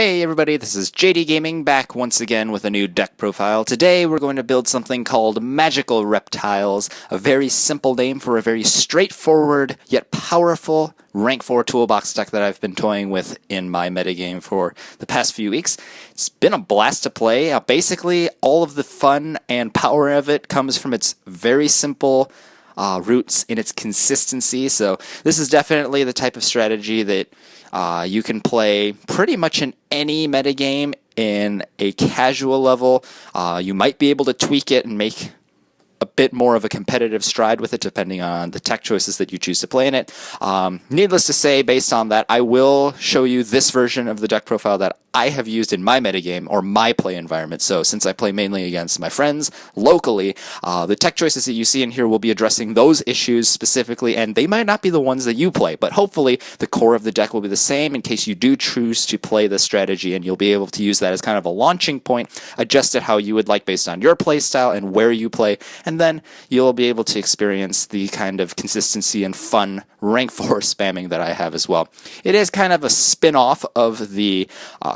Hey everybody, this is JDGaming back once again with a new deck profile. Today we're going to build something called Magical Reptiles, a very simple name for a very straightforward yet powerful rank 4 toolbox deck that I've been toying with in my metagame for the past few weeks. It's been a blast to play. Basically, all of the fun and power of it comes from its very simple roots in its consistency. So this is definitely the type of strategy that you can play pretty much in any metagame in a casual level. You might be able to tweak it and make a bit more of a competitive stride with it depending on the tech choices that you choose to play in it. Needless to say, based on that, I will show you this version of the deck profile that I have used in my metagame or my play environment. So since I play mainly against my friends locally, the tech choices that you see in here will be addressing those issues specifically, and they might not be the ones that you play, but hopefully the core of the deck will be the same in case you do choose to play this strategy, and you'll be able to use that as kind of a launching point, adjust it how you would like based on your play style and where you play, and then you'll be able to experience the kind of consistency and fun rank 4 spamming that I have as well. It is kind of a spin-off of the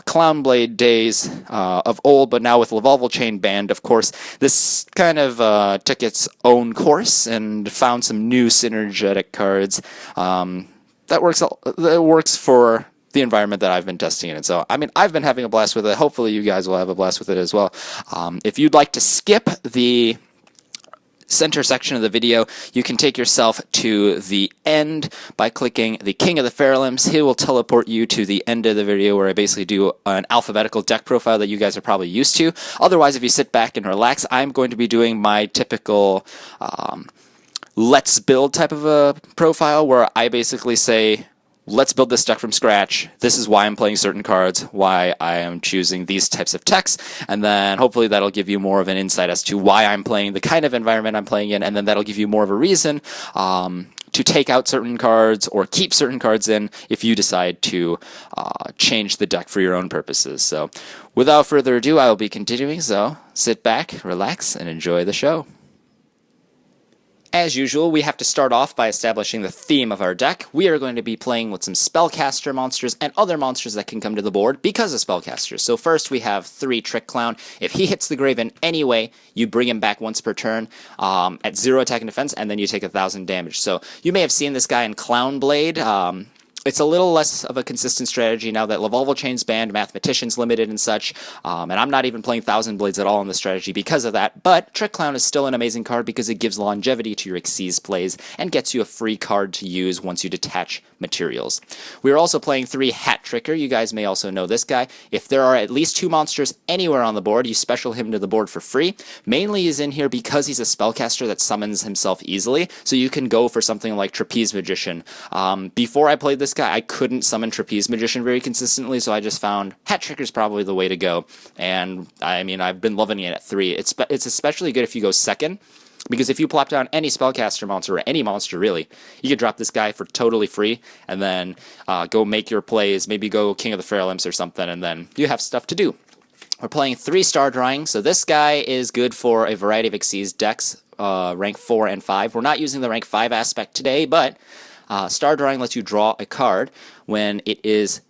Clownblade days of old, but now with Lavalval Chain banned, of course, this kind of took its own course and found some new synergetic cards that works for the environment that I've been testing it in. So, I mean, I've been having a blast with it. Hopefully you guys will have a blast with it as well. If you'd like to skip the center section of the video, you can take yourself to the end by clicking the King of the Fairlimbs. He will teleport you to the end of the video where I basically do an alphabetical deck profile that you guys are probably used to. Otherwise, if you sit back and relax, I'm going to be doing my typical let's build type of a profile where I basically say, let's build this deck from scratch. This is why I'm playing certain cards, why I am choosing these types of techs, and then hopefully that'll give you more of an insight as to why I'm playing the kind of environment I'm playing in, and then that'll give you more of a reason to take out certain cards or keep certain cards in if you decide to change the deck for your own purposes. So without further ado, I will be continuing, so sit back, relax, and enjoy the show. As usual, we have to start off by establishing the theme of our deck. We are going to be playing with some spellcaster monsters and other monsters that can come to the board because of spellcasters. So first we have 3 Trick Clown. If he hits the grave in any way, you bring him back once per turn at 0 attack and defense, and then you take 1,000 damage. So you may have seen this guy in Clownblade. It's a little less of a consistent strategy now that Lavalval Chain's banned, Mathematician's limited and such, and I'm not even playing Thousand Blades at all in the strategy because of that, but Trick Clown is still an amazing card because it gives longevity to your Xyz plays and gets you a free card to use once you detach materials. We're also playing 3 Hat Tricker. You guys may also know this guy. If there are at least 2 monsters anywhere on the board, you special him to the board for free. Mainly he's in here because he's a spellcaster that summons himself easily, so you can go for something like Trapeze Magician. Before I played this guy, I couldn't summon Trapeze Magician very consistently, so I just found Hat Tricker is probably the way to go, and I mean, I've been loving it at 3. It's especially good if you go second, because if you plop down any spellcaster monster, or any monster really, you could drop this guy for totally free, and then go make your plays, maybe go King of the Fairlimbs or something, and then you have stuff to do. We're playing 3 Star Drawing, so this guy is good for a variety of Xyz decks, rank 4 and 5. We're not using the rank 5 aspect today, but Star Drawing lets you draw a card when it is,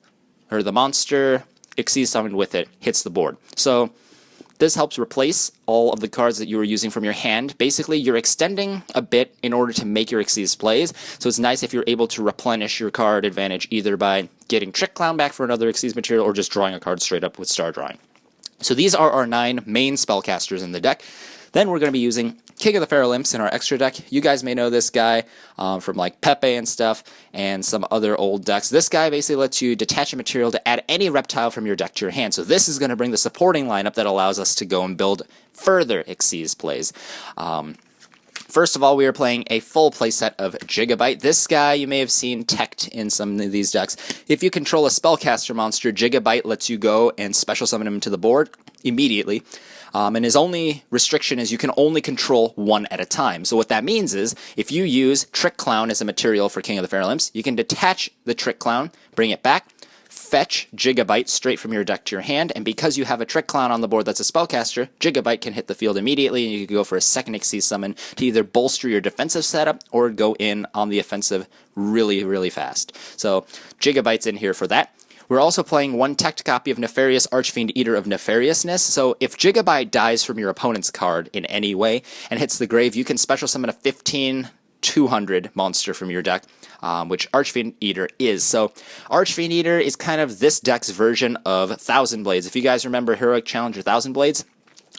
or the monster Xyz summoned with it hits the board. So this helps replace all of the cards that you were using from your hand. Basically, you're extending a bit in order to make your Xyz plays, so it's nice if you're able to replenish your card advantage either by getting Trick Clown back for another Xyz material or just drawing a card straight up with Star Drawing. So these are our 9 main spellcasters in the deck. Then we're going to be using King of the Fairlimbs in our extra deck. You guys may know this guy from like Pepe and stuff and some other old decks. This guy basically lets you detach a material to add any reptile from your deck to your hand. So this is going to bring the supporting lineup that allows us to go and build further Xyz plays. First of all, we are playing a full playset of Gigabyte. This guy you may have seen teched in some of these decks. If you control a spellcaster monster, Gigabyte lets you go and special summon him to the board immediately. And his only restriction is you can only control 1 at a time. So what that means is, if you use Trick Clown as a material for King of the Fairlimbs, you can detach the Trick Clown, bring it back, fetch Gigabyte straight from your deck to your hand, and because you have a Trick Clown on the board that's a spellcaster, Gigabyte can hit the field immediately, and you can go for a second Xyz summon to either bolster your defensive setup or go in on the offensive really, really fast. So Gigabyte's in here for that. We're also playing one teched copy of Nefarious Archfiend Eater of Nefariousness, so if Gigabyte dies from your opponent's card in any way and hits the grave, you can special summon a 15/200 monster from your deck, which Archfiend Eater is. So Archfiend Eater is kind of this deck's version of Thousand Blades. If you guys remember Heroic Challenger Thousand Blades,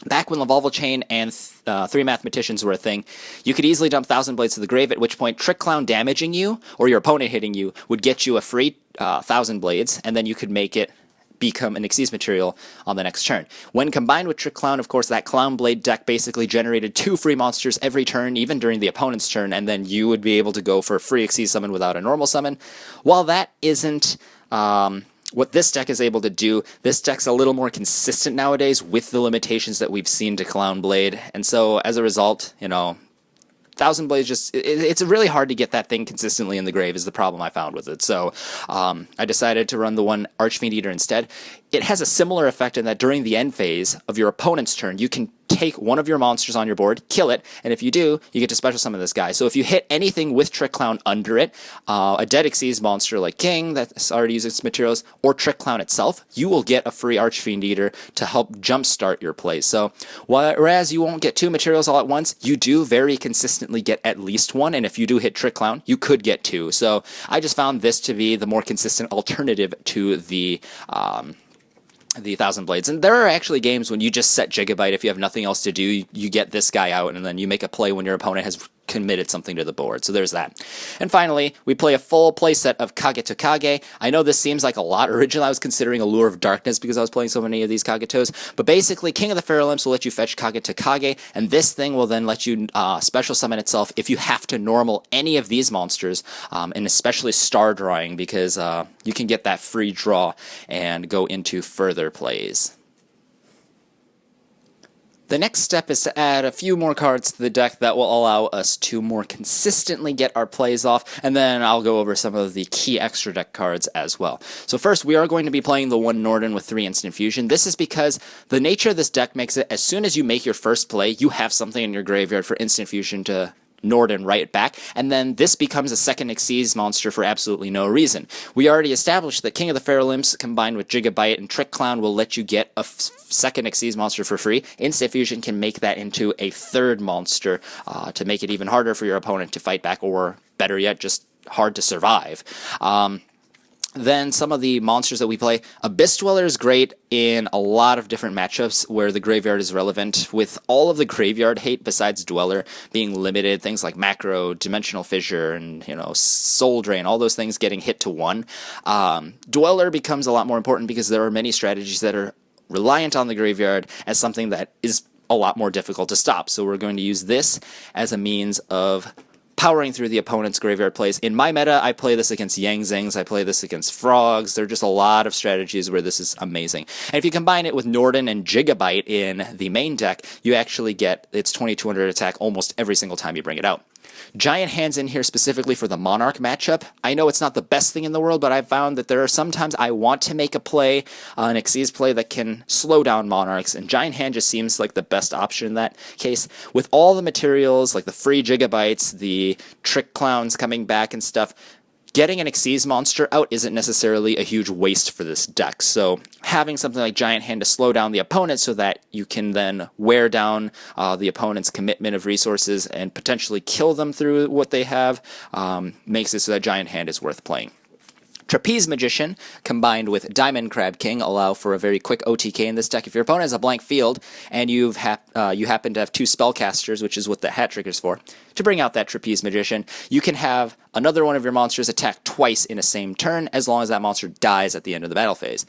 back when Lavalval Chain and Three Mathematicians were a thing, you could easily dump Thousand Blades to the grave, at which point Trick Clown damaging you, or your opponent hitting you, would get you a free Thousand Blades, and then you could make it become an Xyz material on the next turn. When combined with Trick Clown, of course, that Clown Blade deck basically generated 2 free monsters every turn, even during the opponent's turn, and then you would be able to go for a free Xyz summon without a normal summon. While that isn't what this deck is able to do, this deck's a little more consistent nowadays with the limitations that we've seen to Clown Blade, and so as a result, you know, Thousand Blades just, it's really hard to get that thing consistently in the grave is the problem I found with it. So I decided to run the one Archfiend Eater instead. It has a similar effect in that during the end phase of your opponent's turn, you can take one of your monsters on your board, kill it, and if you do, you get to special summon this guy. So if you hit anything with Trick Clown under it, a dead Xyz monster like King that's already using its materials, or Trick Clown itself, you will get a free Archfiend Eater to help jumpstart your play. So whereas you won't get 2 materials all at once, you do very consistently get at least 1, and if you do hit Trick Clown, you could get 2. So I just found this to be the more consistent alternative to the Thousand Blades. And there are actually games when you just set Gigabyte, if you have nothing else to do, you get this guy out, and then you make a play when your opponent has committed something to the board. So there's that. And finally, we play a full playset of Kage to Kage. I know this seems like a lot. Originally, I was considering Allure of Darkness because I was playing so many of these Kagetos, but basically, King of the Feral Imps will let you fetch Kage to Kage, and this thing will then let you special summon itself if you have to normal any of these monsters, and especially Star Drawing, because you can get that free draw and go into further plays. The next step is to add a few more cards to the deck that will allow us to more consistently get our plays off, and then I'll go over some of the key extra deck cards as well. So first, we are going to be playing the one Norden with 3 instant fusion. This is because the nature of this deck makes it, as soon as you make your first play, you have something in your graveyard for instant fusion to Norden right back, and then this becomes a second Xyz monster for absolutely no reason. We already established that King of the Feral Imps combined with Gigabyte and Trick Clown will let you get a second Xyz monster for free. Instant Fusion can make that into a third monster to make it even harder for your opponent to fight back, or better yet, just hard to survive. Then some of the monsters that we play, Abyss Dweller is great in a lot of different matchups where the graveyard is relevant, with all of the graveyard hate besides Dweller being limited, things like Macro, Dimensional Fissure, and, you know, Soul Drain, all those things getting hit to 1. Dweller becomes a lot more important because there are many strategies that are reliant on the graveyard as something that is a lot more difficult to stop. So we're going to use this as a means of powering through the opponent's graveyard plays. In my meta, I play this against Yang Zings, I play this against Frogs. There are just a lot of strategies where this is amazing. And if you combine it with Norden and Gigabyte in the main deck, you actually get its 2200 attack almost every single time you bring it out. Giant Hand's in here specifically for the Monarch matchup. I know it's not the best thing in the world, but I've found that there are sometimes I want to make a play, an Xyz play that can slow down Monarchs, and Giant Hand just seems like the best option in that case. With all the materials, like the free Gigabytes, the Trick Clowns coming back and stuff, getting an Xyz monster out isn't necessarily a huge waste for this deck. So having something like Giant Hand to slow down the opponent so that you can then wear down the opponent's commitment of resources and potentially kill them through what they have makes it so that Giant Hand is worth playing. Trapeze Magician combined with Diamond Crab King allow for a very quick OTK in this deck. If your opponent has a blank field and you happen to have 2 spellcasters, which is what the hat trigger's for, to bring out that Trapeze Magician, you can have another one of your monsters attack twice in a same turn as long as that monster dies at the end of the battle phase.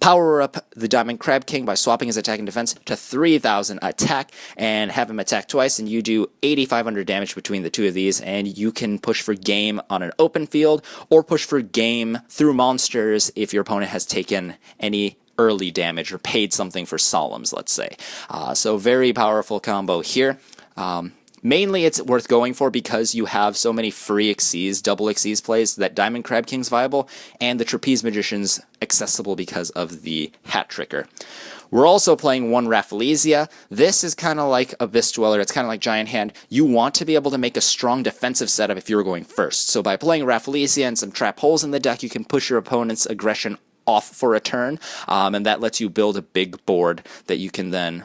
Power up the Diamond Crab King by swapping his attack and defense to 3000 attack and have him attack twice, and you do 8500 damage between the 2 of these, and you can push for game on an open field or push for game through monsters if your opponent has taken any early damage or paid something for Solemns, let's say. So very powerful combo here. Mainly it's worth going for because you have so many free Xyz, double Xyz plays that Diamond Crab King's viable, and the Trapeze Magician's accessible because of the hat trigger. We're also playing one Rafflesia. This is kind of like Abyss Dweller. It's kind of like Giant Hand. You want to be able to make a strong defensive setup if you're going first. So by playing Rafflesia and some trap holes in the deck, you can push your opponent's aggression off for a turn, and that lets you build a big board that you can then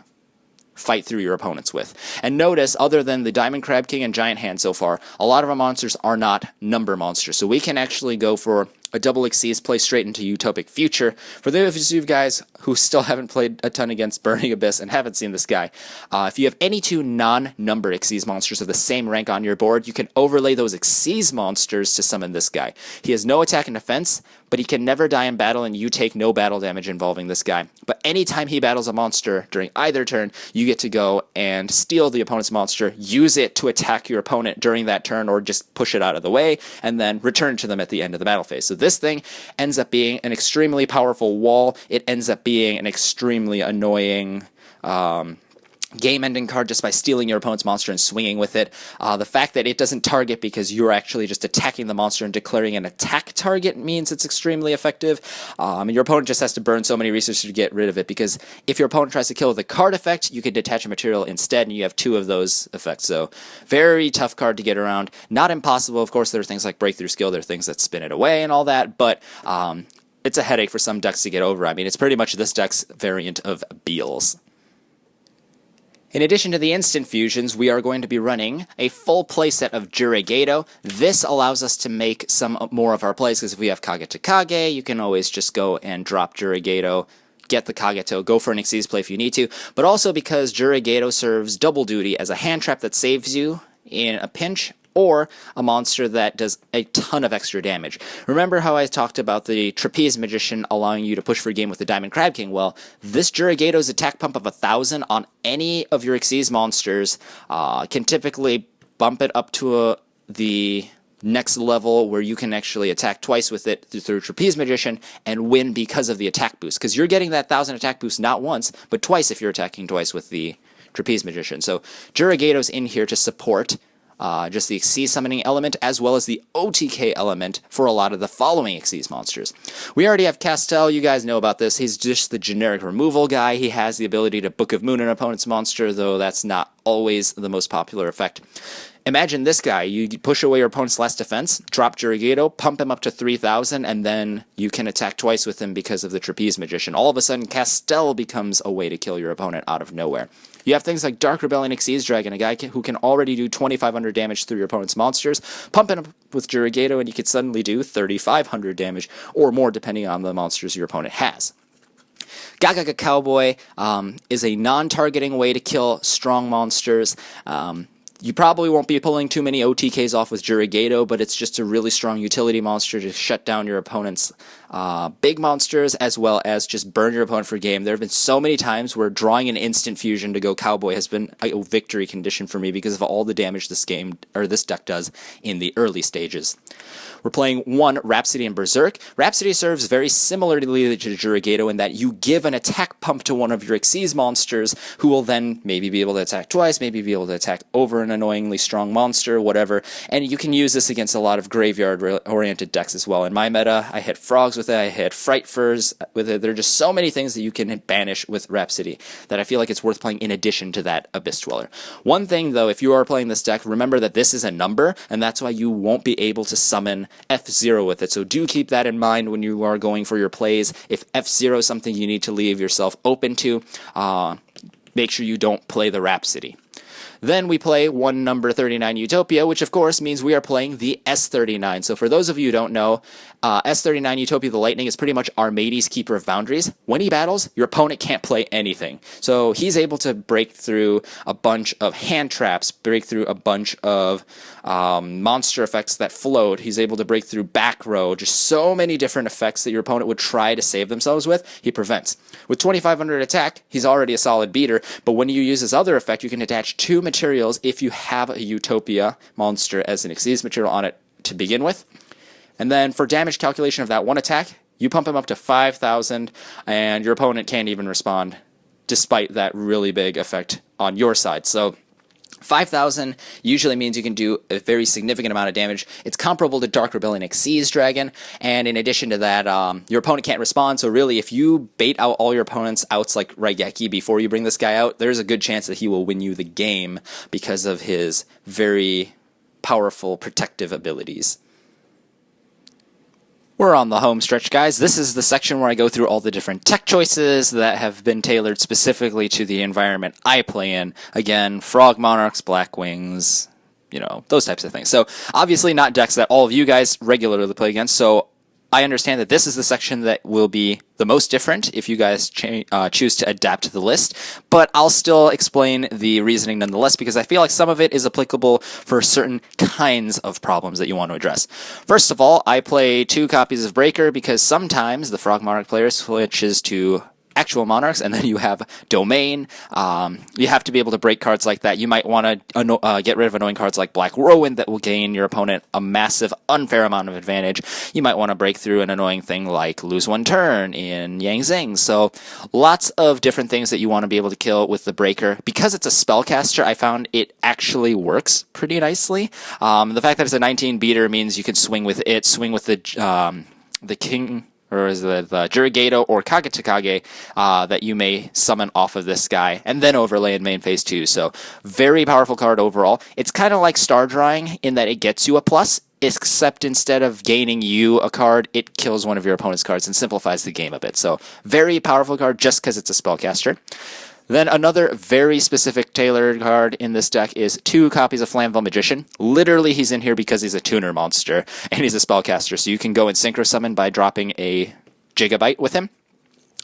fight through your opponents with. And notice, other than the Diamond Crab King and Giant Hand so far, a lot of our monsters are not number monsters. So we can actually go for a double Xyz, play straight into Utopic Future. For those of you guys who still haven't played a ton against Burning Abyss and haven't seen this guy, if you have any two non-number Xyz monsters of the same rank on your board, you can overlay those Xyz monsters to summon this guy. He has no attack and defense, but he can never die in battle, and you take no battle damage involving this guy. But anytime he battles a monster during either turn, you get to go and steal the opponent's monster, use it to attack your opponent during that turn, or just push it out of the way, and then return to them at the end of the battle phase. So this thing ends up being an extremely powerful wall. It ends up being an extremely annoying game-ending card just by stealing your opponent's monster and swinging with it. The fact that it doesn't target because you're actually just attacking the monster and declaring an attack target means it's extremely effective. And your opponent just has to burn so many resources to get rid of it, because if your opponent tries to kill with a card effect, you can detach a material instead, and you have two of those effects. So very tough card to get around. Not impossible. Of course, there are things like Breakthrough Skill. There are things that spin it away and all that, but it's a headache for some decks to get over. I mean, it's pretty much this deck's variant of Beals. In addition to the instant fusions, we are going to be running a full playset of Jurigato. This allows us to make some more of our plays, because if we have Kage Kage, you can always just go and drop Jurigato, get the Kageto, go for an Xyz play if you need to, but also because Jurigato serves double duty as a hand trap that saves you in a pinch, or a monster that does a ton of extra damage. Remember how I talked about the Trapeze Magician allowing you to push for a game with the Diamond Crab King? Well, this Jurigato's attack pump of 1,000 on any of your Xyz monsters can typically bump it up to the next level where you can actually attack twice with it through Trapeze Magician and win because of the attack boost. Because you're getting that 1,000 attack boost not once, but twice if you're attacking twice with the Trapeze Magician. So Jurigato's in here to support just the Xyz summoning element, as well as the OTK element for a lot of the following Xyz monsters. We already have Castel. You guys know about this. He's just the generic removal guy. He has the ability to Book of Moon an opponent's monster, though that's not always the most popular effect. Imagine this guy. You push away your opponent's last defense, drop Jurigato, pump him up to 3,000, and then you can attack twice with him because of the Trapeze Magician. All of a sudden, Castel becomes a way to kill your opponent out of nowhere. You have things like Dark Rebellion Xyz Dragon, a guy who can already do 2,500 damage through your opponent's monsters. Pump it up with Jurigato, and you could suddenly do 3,500 damage, or more depending on the monsters your opponent has. Gagaga Cowboy is a non-targeting way to kill strong monsters. You probably won't be pulling too many OTKs off with Jurigato, but it's just a really strong utility monster to shut down your opponent's big monsters, as well as just burn your opponent for game. There have been so many times where drawing an instant fusion to go Cowboy has been a victory condition for me because of all the damage this deck does in the early stages. We're playing one Rhapsody and Berserk. Rhapsody serves very similarly to Jurigato in that you give an attack pump to one of your Xyz monsters, who will then maybe be able to attack twice, maybe be able to attack over an annoyingly strong monster, whatever. And you can use this against a lot of graveyard-oriented decks as well. In my meta, I hit frogs with it, I hit fright furs with it. There are just so many things that you can banish with Rhapsody that I feel like it's worth playing in addition to that Abyss Dweller. One thing, though, if you are playing this deck, remember that this is a number, and that's why you won't be able to summon F0 with it. So do keep that in mind when you are going for your plays. If F0 is something you need to leave yourself open to, make sure you don't play the Rhapsody. Then we play one number 39 Utopia, which of course means we are playing the S39. So for those of you who don't know, S39 Utopia the Lightning is pretty much Armades' Keeper of Boundaries. When he battles, your opponent can't play anything. So he's able to break through a bunch of hand traps, break through a bunch of monster effects that float. He's able to break through back row, just so many different effects that your opponent would try to save themselves with, he prevents. With 2,500 attack, he's already a solid beater, but when you use this other effect, you can attach two materials if you have a Utopia monster as an Xyz material on it to begin with. And then for damage calculation of that one attack, you pump him up to 5,000, and your opponent can't even respond, despite that really big effect on your side. So 5,000 usually means you can do a very significant amount of damage. It's comparable to Dark Rebellion Xyz Dragon, and in addition to that, your opponent can't respond, so really if you bait out all your opponent's outs like Raigeki before you bring this guy out, there's a good chance that he will win you the game because of his very powerful protective abilities. We're on the home stretch, guys. This is the section where I go through all the different tech choices that have been tailored specifically to the environment I play in. Again, Frog Monarchs, Black Wings, you know, those types of things. So obviously not decks that all of you guys regularly play against, so I understand that this is the section that will be the most different if you guys choose to adapt to the list, but I'll still explain the reasoning nonetheless because I feel like some of it is applicable for certain kinds of problems that you want to address. First of all, I play 2 copies of Breaker because sometimes the Frog Monarch player switches to actual monarchs, and then you have domain. You have to be able to break cards like that. You might want to get rid of annoying cards like Black Rowan that will gain your opponent a massive, unfair amount of advantage. You might want to break through an annoying thing like lose 1 turn in Yang Zing. So lots of different things that you want to be able to kill with the Breaker. Because it's a spellcaster, I found it actually works pretty nicely. The fact that it's a 19 beater means you can swing with it, swing with the king, or is it the Yugioh or Kagetakage that you may summon off of this guy, and then overlay in main phase 2. So very powerful card overall. It's kind of like Star Drawing in that it gets you a plus, except instead of gaining you a card, it kills one of your opponent's cards and simplifies the game a bit. So very powerful card just because it's a spellcaster. Then another very specific tailored card in this deck is 2 copies of Flamvell Magician. Literally, he's in here because he's a tuner monster, and he's a spellcaster, so you can go and synchro summon by dropping a Gigabyte with him,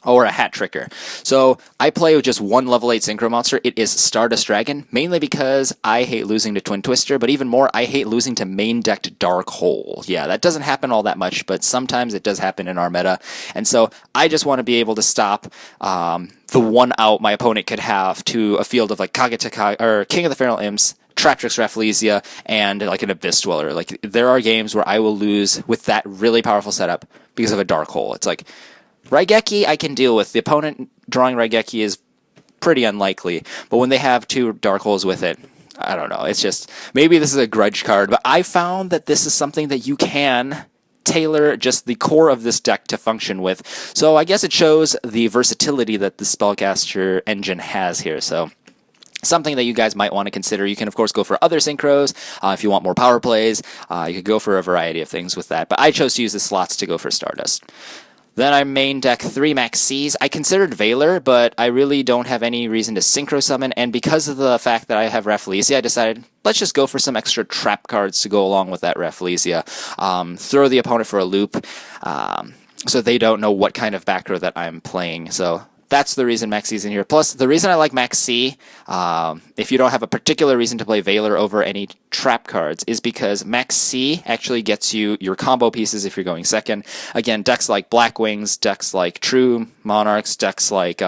or a Hat Tricker. So I play with just 1 level 8 synchro monster. It is Stardust Dragon, mainly because I hate losing to Twin Twister, but even more, I hate losing to main decked Dark Hole. Yeah, that doesn't happen all that much, but sometimes it does happen in our meta, and so I just want to be able to stop the 1 out my opponent could have to a field of like Kagetakage or King of the Feral Imps, Traptrix Rafflesia, and like an Abyss Dweller. Like there are games where I will lose with that really powerful setup because of a Dark Hole. It's like Raigeki I can deal with. The opponent drawing Raigeki is pretty unlikely, but when they have 2 Dark Holes with it, I don't know. It's just, maybe this is a grudge card, but I found that this is something that you can tailor just the core of this deck to function with. So I guess it shows the versatility that the spellcaster engine has here. So something that you guys might want to consider. You can, of course, go for other synchros. If you want more power plays, you could go for a variety of things with that. But I chose to use the slots to go for Stardust. Then I main deck 3 Max Cs. I considered Valor, but I really don't have any reason to synchro summon, and because of the fact that I have Rafflesia, I decided, let's just go for some extra trap cards to go along with that Rafflesia. Throw the opponent for a loop, so they don't know what kind of back row that I'm playing. So that's the reason Max C's in here. Plus, the reason I like Max C, if you don't have a particular reason to play Valor over any trap cards, is because Max C actually gets you your combo pieces if you're going second. Again, decks like Black Wings, decks like True Monarchs, decks like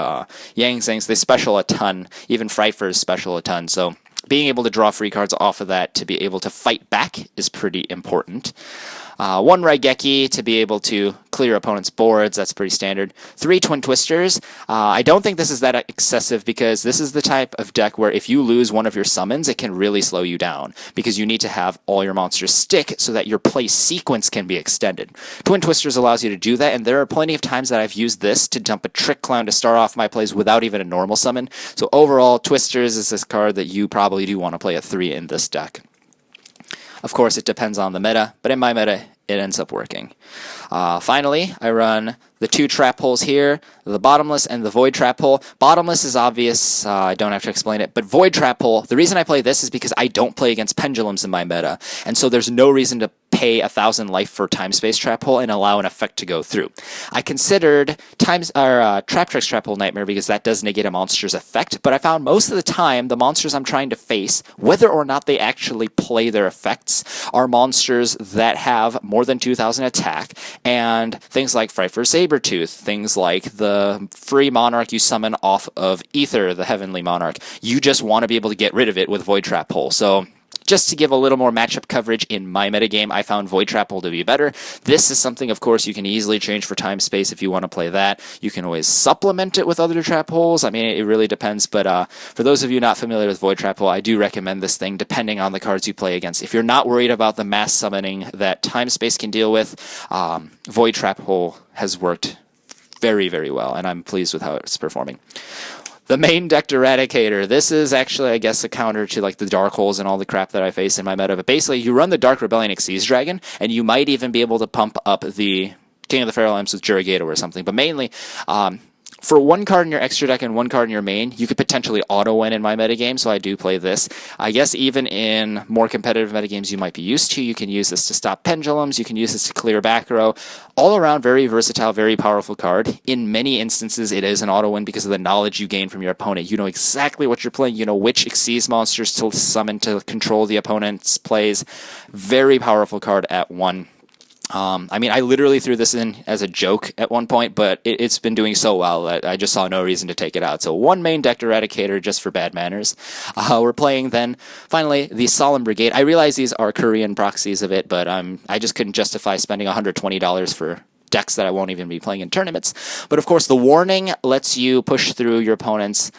Yang Zings, they special a ton. Even Frightfurs special a ton. So being able to draw free cards off of that to be able to fight back is pretty important. 1 Raigeki to be able to clear opponent's boards, that's pretty standard. 3 Twin Twisters. I don't think this is that excessive because this is the type of deck where if you lose one of your summons, it can really slow you down because you need to have all your monsters stick so that your play sequence can be extended. Twin Twisters allows you to do that, and there are plenty of times that I've used this to dump a Trick Clown to start off my plays without even a normal summon. So overall, Twisters is this card that you probably do want to play at 3 in this deck. Of course, it depends on the meta, but in my meta, it ends up working. Finally, I run the 2 trap holes here, the Bottomless and the Void Trap Hole. Bottomless is obvious, I don't have to explain it, but Void Trap Hole, the reason I play this is because I don't play against pendulums in my meta, and so there's no reason to pay 1,000 life for Time Space Trap Hole and allow an effect to go through. I considered Traptrix Trap Hole Nightmare because that does negate a monster's effect, but I found most of the time the monsters I'm trying to face, whether or not they actually play their effects, are monsters that have more than 2,000 attack, and things like Frightfur Sabertooth, things like the free Monarch you summon off of Ether, the Heavenly Monarch. You just want to be able to get rid of it with Void Trap Hole. So just to give a little more matchup coverage in my metagame, I found Void Trap Hole to be better. This is something, of course, you can easily change for Time Space if you want to play that. You can always supplement it with other trap holes. I mean, it really depends, but for those of you not familiar with Void Trap Hole, I do recommend this thing depending on the cards you play against. If you're not worried about the mass summoning that Time Space can deal with, Void Trap Hole has worked very, very well, and I'm pleased with how it's performing. The main decked Eradicator. This is actually, I guess, a counter to like the Dark Holes and all the crap that I face in my meta. But basically, you run the Dark Rebellion Xyz Dragon, and you might even be able to pump up the King of the Feral Imps with Jurigato or something. But mainly, for one card in your extra deck and one card in your main, you could potentially auto-win in my metagame, so I do play this. I guess even in more competitive metagames you might be used to, you can use this to stop pendulums, you can use this to clear back row. All around, very versatile, very powerful card. In many instances, it is an auto-win because of the knowledge you gain from your opponent. You know exactly what you're playing, you know which Xyz monsters to summon to control the opponent's plays. Very powerful card at 1. I mean, I literally threw this in as a joke at one point, but it's been doing so well that I just saw no reason to take it out. So one main decked Eradicator just for bad manners. We're playing then, finally, the Solemn Brigade. I realize these are Korean proxies of it, but I just couldn't justify spending $120 for decks that I won't even be playing in tournaments. But of course, the Warning lets you push through your opponent's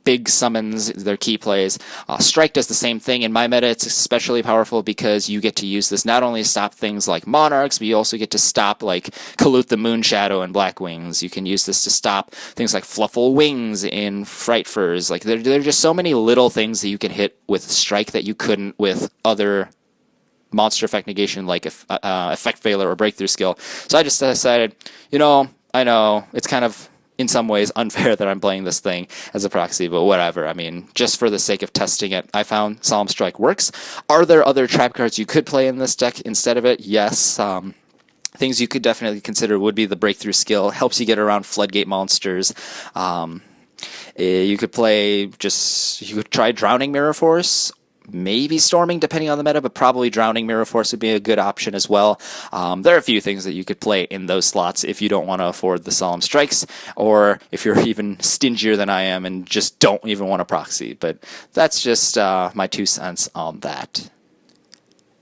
big summons, their key plays. Strike does the same thing. In my meta, it's especially powerful because you get to use this not only to stop things like Monarchs, but you also get to stop like Kalut the Moonshadow and Black Wings. You can use this to stop things like Fluffle Wings in Fright Furs. Like there are just so many little things that you can hit with Strike that you couldn't with other monster effect negation like Effect Failure or Breakthrough Skill. So I just decided, I know it's kind of in some ways unfair that I'm playing this thing as a proxy, but whatever. I mean, just for the sake of testing it, I found Solemn Strike works. Are there other trap cards you could play in this deck instead of it? Yes. Things you could definitely consider would be the Breakthrough Skill. Helps you get around Floodgate monsters. You could try Drowning Mirror Force. Maybe Storming, depending on the meta, but probably Drowning Mirror Force would be a good option as well. There are a few things that you could play in those slots if you don't want to afford the Solemn Strikes, or if you're even stingier than I am and just don't even want a proxy. But that's just my 2 cents on that.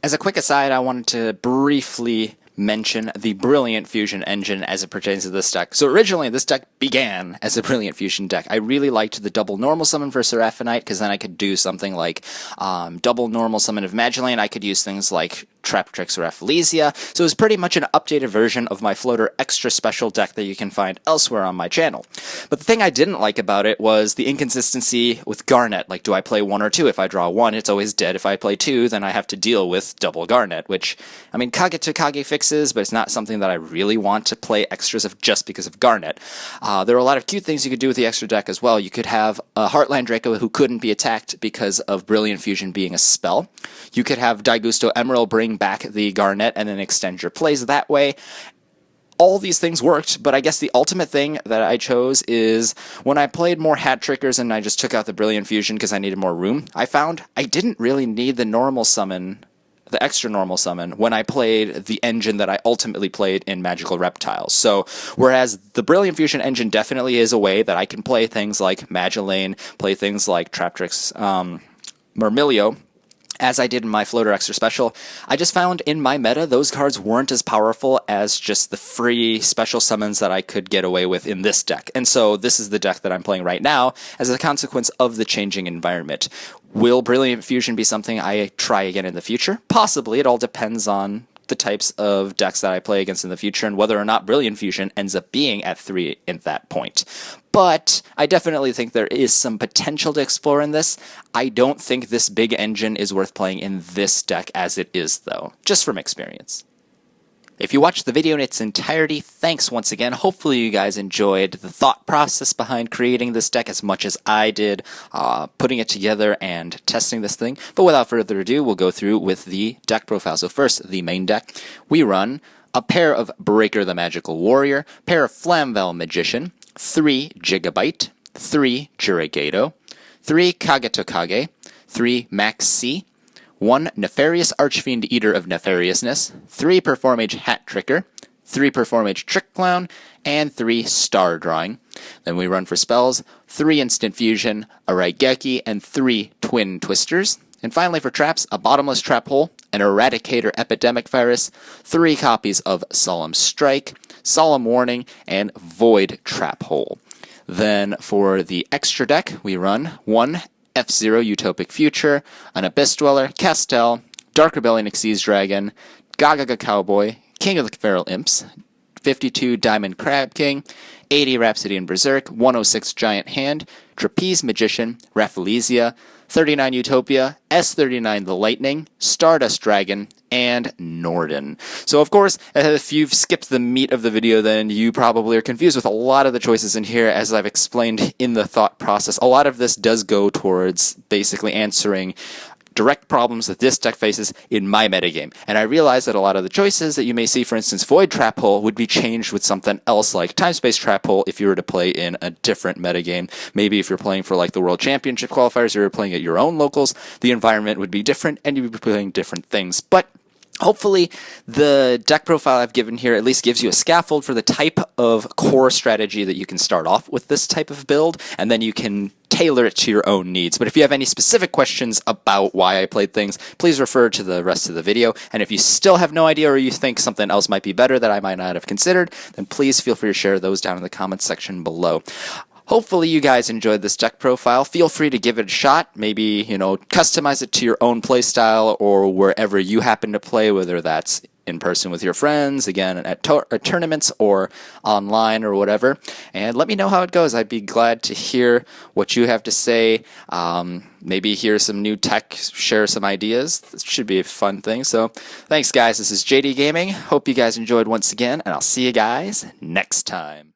As a quick aside, I wanted to briefly mention the Brilliant Fusion engine as it pertains to this deck. So originally, this deck began as a Brilliant Fusion deck. I really liked the double normal summon for Seraphinite, because then I could do something like double normal summon of Magellane. I could use things like Traptrix or Rafflesia. So it was pretty much an updated version of my floater extra special deck that you can find elsewhere on my channel. But the thing I didn't like about it was the inconsistency with Garnet. Like, do I play 1 or 2? If I draw 1, it's always dead. If I play 2, then I have to deal with double Garnet, which, I mean, Kage to Kage fixes, but it's not something that I really want to play extras of just because of Garnet. There are a lot of cute things you could do with the extra deck as well. You could have a Heartland Draco who couldn't be attacked because of Brilliant Fusion being a spell. You could have Daigusto Emerald bring back the Garnet and then extend your plays that way. All these things worked, but I guess the ultimate thing that I chose is when I played more Hat Trickers and I just took out the Brilliant Fusion because I needed more room, I found I didn't really need the normal summon, the extra normal summon, when I played the engine that I ultimately played in Magical Reptiles. So, whereas the Brilliant Fusion engine definitely is a way that I can play things like Magellane, play things like Traptrix, Murmillo, as I did in my Floater Extra Special, I just found in my meta those cards weren't as powerful as just the free special summons that I could get away with in this deck. And so this is the deck that I'm playing right now as a consequence of the changing environment. Will Brilliant Fusion be something I try again in the future? Possibly. It all depends on the types of decks that I play against in the future and whether or not Brilliant Fusion ends up being at 3 at that point. But I definitely think there is some potential to explore in this. I don't think this big engine is worth playing in this deck as it is, though, just from experience. If you watched the video in its entirety, thanks once again. Hopefully you guys enjoyed the thought process behind creating this deck as much as I did, putting it together and testing this thing. But without further ado, we'll go through with the deck profile. So first, the main deck. We run a pair of Breaker the Magical Warrior, pair of Flamvel Magician, 3 Gigabyte, 3 Jurigato, 3 Kage to Kage, 3 Max C, 1 Nefarious Archfiend Eater of Nefariousness, 3 Performage Hat Tricker, 3 Performage Trick Clown, and 3 Star Drawing. Then we run for spells, 3 Instant Fusion, a Raigeki, and 3 Twin Twisters. And finally for traps, a Bottomless Trap Hole, an Eradicator Epidemic Virus, 3 copies of Solemn Strike, Solemn Warning, and Void Trap Hole. Then for the extra deck, we run 1 F-Zero Utopic Future, an Abyss Dweller, Castel, Dark Rebellion Xyz Dragon, Gagaga Cowboy, King of the Feral Imps, 52 Diamond Crab King, 80 Rhapsody and Berserk, 106 Giant Hand, Trapeze Magician, Rafflesia, 39 Utopia, S39 the Lightning, Stardust Dragon, and Norden. So of course, if you've skipped the meat of the video, then you probably are confused with a lot of the choices in here. As I've explained in the thought process, a lot of this does go towards basically answering direct problems that this deck faces in my metagame. And I realize that a lot of the choices that you may see, for instance, Void Trap Hole, would be changed with something else like Time Space Trap Hole if you were to play in a different metagame. Maybe if you're playing for like the World Championship qualifiers, or you're playing at your own locals, the environment would be different and you'd be playing different things. But hopefully, the deck profile I've given here at least gives you a scaffold for the type of core strategy that you can start off with this type of build, and then you can tailor it to your own needs. But if you have any specific questions about why I played things, please refer to the rest of the video. And if you still have no idea, or you think something else might be better that I might not have considered, then please feel free to share those down in the comments section below. Hopefully you guys enjoyed this deck profile. Feel free to give it a shot. Maybe, customize it to your own playstyle or wherever you happen to play, whether that's in person with your friends, again, at tournaments or online or whatever. And let me know how it goes. I'd be glad to hear what you have to say. Maybe hear some new tech, share some ideas. This should be a fun thing. So thanks, guys. This is JDGaming. Hope you guys enjoyed once again, and I'll see you guys next time.